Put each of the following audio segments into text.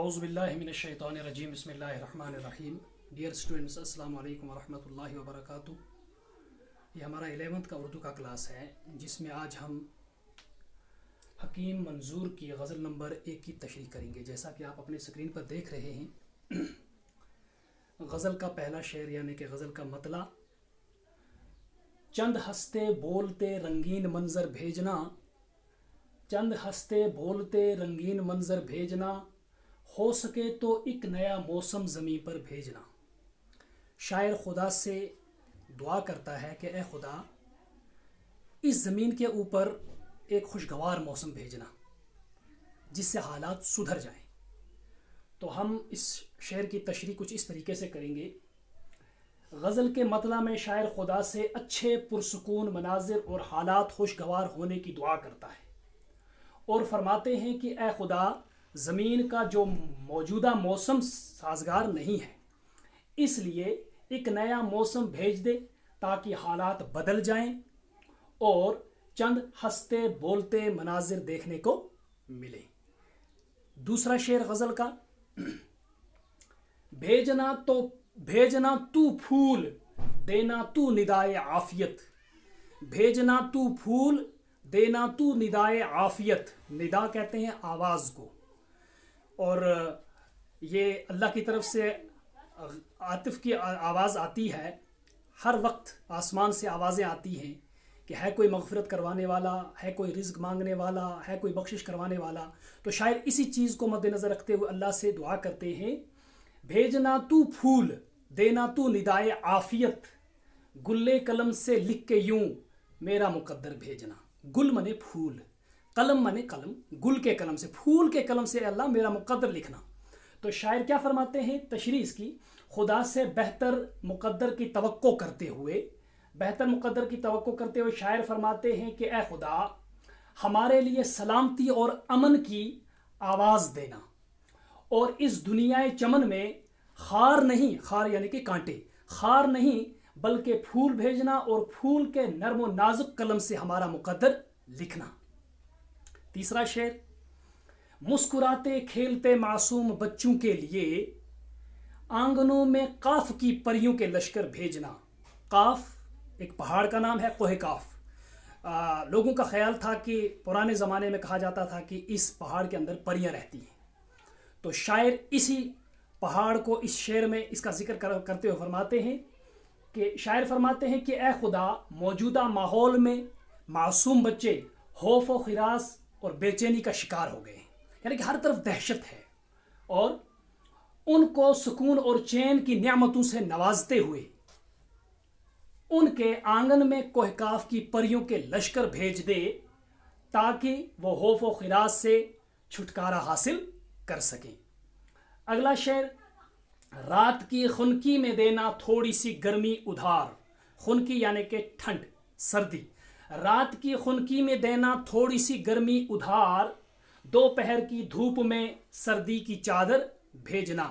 اعوذ باللہ من الشیطان الرجیم بسم اللہ الرحمن الرحیم. ڈیئر اسٹوڈنٹس، السلام علیکم ورحمۃ اللہ وبرکاتہ. یہ ہمارا 11th کا اردو کا کلاس ہے جس میں آج ہم حکیم منظور کی غزل نمبر 1 کی تشریح کریں گے. جیسا کہ آپ اپنے اسکرین پر دیکھ رہے ہیں، غزل کا پہلا شعر یعنی کہ غزل کا مطلع: چند ہنستے بولتے رنگین منظر بھیجنا، چند ہنستے بولتے رنگین منظر بھیجنا، ہو سکے تو ایک نیا موسم زمین پر بھیجنا. شاعر خدا سے دعا کرتا ہے کہ اے خدا، اس زمین کے اوپر ایک خوشگوار موسم بھیجنا جس سے حالات سدھر جائیں. تو ہم اس شعر کی تشریح کچھ اس طریقے سے کریں گے. غزل کے مطلع میں شاعر خدا سے اچھے پرسکون مناظر اور حالات خوشگوار ہونے کی دعا کرتا ہے اور فرماتے ہیں کہ اے خدا، زمین کا جو موجودہ موسم سازگار نہیں ہے، اس لیے ایک نیا موسم بھیج دے تاکہ حالات بدل جائیں اور چند ہنستے بولتے مناظر دیکھنے کو ملے. دوسرا شعر غزل کا: بھیجنا تو پھول، دینا تو ندائے عافیت. بھیجنا تو پھول، دینا تو ندائے عافیت. ندا کہتے ہیں آواز کو، اور یہ اللہ کی طرف سے عاطف کی آواز آتی ہے. ہر وقت آسمان سے آوازیں آتی ہیں کہ ہے کوئی مغفرت کروانے والا، ہے کوئی رزق مانگنے والا، ہے کوئی بخشش کروانے والا. تو شاعر اسی چیز کو مد نظر رکھتے ہوئے اللہ سے دعا کرتے ہیں: بھیجنا تو پھول، دینا تو ندائے عافیت. گلے قلم سے لکھ کے یوں میرا مقدر بھیجنا. گل منے پھول، قلم منے قلم، گل کے قلم سے، پھول کے قلم سے اللہ میرا مقدر لکھنا. تو شاعر کیا فرماتے ہیں تشریح اس کی: خدا سے بہتر مقدر کی توقع کرتے ہوئے شاعر فرماتے ہیں کہ اے خدا، ہمارے لیے سلامتی اور امن کی آواز دینا، اور اس دنیا چمن میں خار نہیں، خار یعنی کہ کانٹے، خار نہیں بلکہ پھول بھیجنا، اور پھول کے نرم و نازک قلم سے ہمارا مقدر لکھنا. تیسرا شعر: مسکراتے کھیلتے معصوم بچوں کے لیے آنگنوں میں قاف کی پریوں کے لشکر بھیجنا. قاف ایک پہاڑ کا نام ہے، کوہ کاف. لوگوں کا خیال تھا کہ پرانے زمانے میں کہا جاتا تھا کہ اس پہاڑ کے اندر پریاں رہتی ہیں. تو شاعر اسی پہاڑ کو اس شعر میں اس کا ذکر کرتے ہوئے فرماتے ہیں کہ اے خدا، موجودہ ماحول میں معصوم بچے خوف و ہراس اور بے چینی کا شکار ہو گئے ہیں، یعنی کہ ہر طرف دہشت ہے، اور ان کو سکون اور چین کی نعمتوں سے نوازتے ہوئے ان کے آنگن میں کوہ کاف کی پریوں کے لشکر بھیج دے تاکہ وہ خوف و ہراس سے چھٹکارا حاصل کر سکیں. اگلا شعر: رات کی خنکی میں دینا تھوڑی سی گرمی ادھار. خنکی یعنی کہ ٹھنڈ، سردی. رات کی خنکی میں دینا تھوڑی سی گرمی ادھار، دوپہر کی دھوپ میں سردی کی چادر بھیجنا.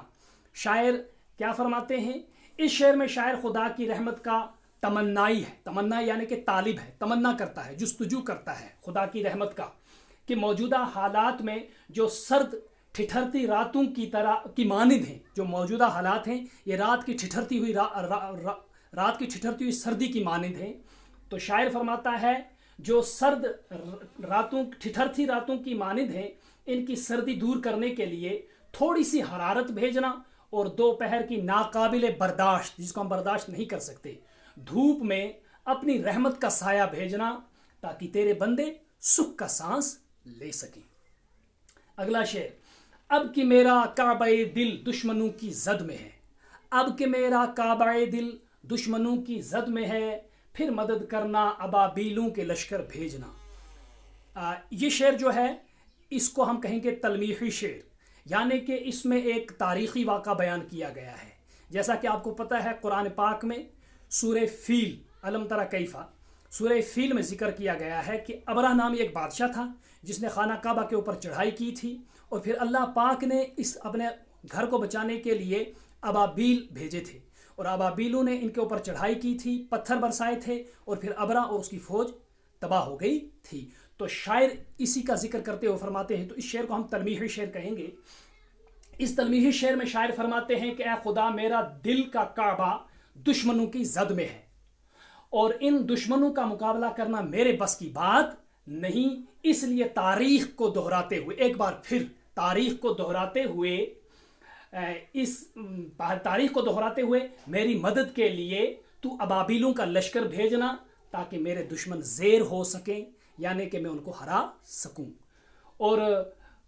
شاعر کیا فرماتے ہیں اس شعر میں؟ شاعر خدا کی رحمت کا تمنائی ہے. تمنا یعنی کہ طالب ہے، تمنا کرتا ہے، جستجو کرتا ہے خدا کی رحمت کا، کہ موجودہ حالات میں جو سرد ٹھٹھرتی راتوں کی طرح کی مانند ہیں، جو موجودہ حالات ہیں یہ رات کی ٹھٹھرتی ہوئی سردی کی مانند ہیں. تو شاعر فرماتا ہے جو سرد راتوں، ٹھٹھرتی راتوں کی مانند ہیں، ان کی سردی دور کرنے کے لیے تھوڑی سی حرارت بھیجنا، اور دوپہر کی ناقابل برداشت، جس کو ہم برداشت نہیں کر سکتے، دھوپ میں اپنی رحمت کا سایہ بھیجنا تاکہ تیرے بندے سکھ کا سانس لے سکیں. اگلا شعر: اب کہ میرا کعبہ دل دشمنوں کی زد میں ہے. اب کہ میرا کعبہ دل دشمنوں کی زد میں ہے، پھر مدد کرنا ابابیلوں کے لشکر بھیجنا. یہ شعر جو ہے اس کو ہم کہیں گے تلمیحی شعر، یعنی کہ اس میں ایک تاریخی واقعہ بیان کیا گیا ہے. جیسا کہ آپ کو پتہ ہے قرآن پاک میں سورہ فیل، الم تری کیف، سورہ فیل میں ذکر کیا گیا ہے کہ ابرہ نامی ایک بادشاہ تھا جس نے خانہ کعبہ کے اوپر چڑھائی کی تھی، اور پھر اللہ پاک نے اس اپنے گھر کو بچانے کے لیے ابابیل بھیجے تھے، اور ابابیلوں نے ان کے اوپر چڑھائی کی تھی، پتھر برسائے تھے، اور پھر ابرہ اور اس کی فوج تباہ ہو گئی تھی. تو شاعر اسی کا ذکر کرتے ہوئے فرماتے ہیں، تو اس شعر کو ہم تلمیحی شعر کہیں گے. اس تلمیحی شعر میں شاعر فرماتے ہیں کہ اے خدا میرا دل کا کعبہ دشمنوں کی زد میں ہے اور ان دشمنوں کا مقابلہ کرنا میرے بس کی بات نہیں، اس لیے تاریخ کو دہراتے ہوئے، ایک بار پھر تاریخ کو دہراتے ہوئے میری مدد کے لیے تو ابابیلوں کا لشکر بھیجنا تاکہ میرے دشمن زیر ہو سکیں، یعنی کہ میں ان کو ہرا سکوں۔ اور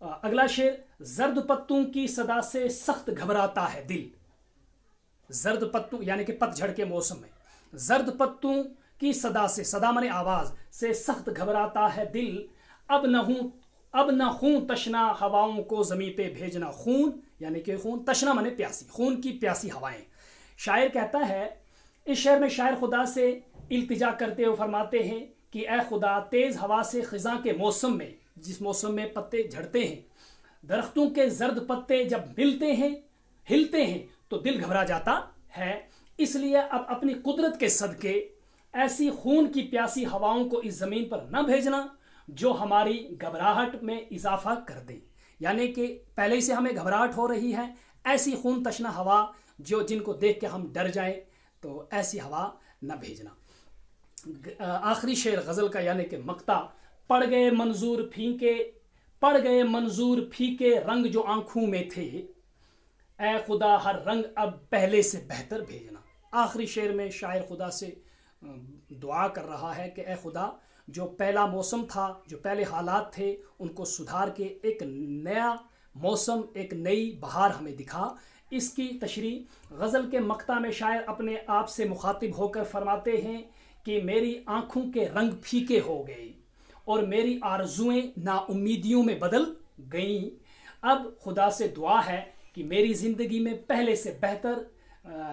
اگلا شعر، زرد پتوں کی صدا سے سخت گھبراتا ہے دل، زرد پتوں یعنی کہ پت جھڑ کے موسم میں، زرد پتوں کی صدا سے، صدا مانے آواز سے سخت گھبراتا ہے دل، اب نہ خون تشنا ہواؤں کو زمیں پہ بھیجنا، خون یعنی کہ خون، تشنا مانے پیاسی، خون کی پیاسی ہوائیں۔ شاعر کہتا ہے، اس شعر میں شاعر خدا سے التجا کرتے ہوئے فرماتے ہیں کہ اے خدا تیز ہوا سے خزاں کے موسم میں، جس موسم میں پتے جھڑتے ہیں، درختوں کے زرد پتے جب ملتے ہیں، ہلتے ہیں تو دل گھبرا جاتا ہے، اس لیے اب اپنی قدرت کے صدقے ایسی خون کی پیاسی ہواؤں کو اس زمین پر نہ بھیجنا جو ہماری گھبراہٹ میں اضافہ کر دیں، یعنی کہ پہلے سے ہمیں گھبراہٹ ہو رہی ہے، ایسی خون تشنا ہوا جن کو دیکھ کے ہم ڈر جائیں تو ایسی ہوا نہ بھیجنا۔ آخری شعر غزل کا یعنی کہ مقطع، پڑ گئے منظور پھیکے رنگ جو آنکھوں میں تھے، اے خدا ہر رنگ اب پہلے سے بہتر بھیجنا۔ آخری شعر میں شاعر خدا سے دعا کر رہا ہے کہ اے خدا جو پہلا موسم تھا، جو پہلے حالات تھے، ان کو سدھار کے ایک نیا موسم، ایک نئی بہار ہمیں دکھا۔ اس کی تشریح غزل کے مقطع میں شاعر اپنے آپ سے مخاطب ہو کر فرماتے ہیں کہ میری آنکھوں کے رنگ پھیکے ہو گئے اور میری آرزوئیں نا امیدیوں میں بدل گئیں، اب خدا سے دعا ہے کہ میری زندگی میں پہلے سے بہتر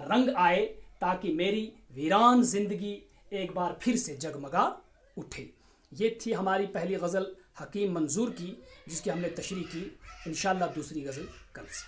رنگ آئے تاکہ میری ویران زندگی ایک بار پھر سے جگمگا اٹھے۔ یہ تھی ہماری پہلی غزل حکیم منظور کی، جس کی ہم نے تشریح کی۔ انشاءاللہ دوسری غزل کل سے۔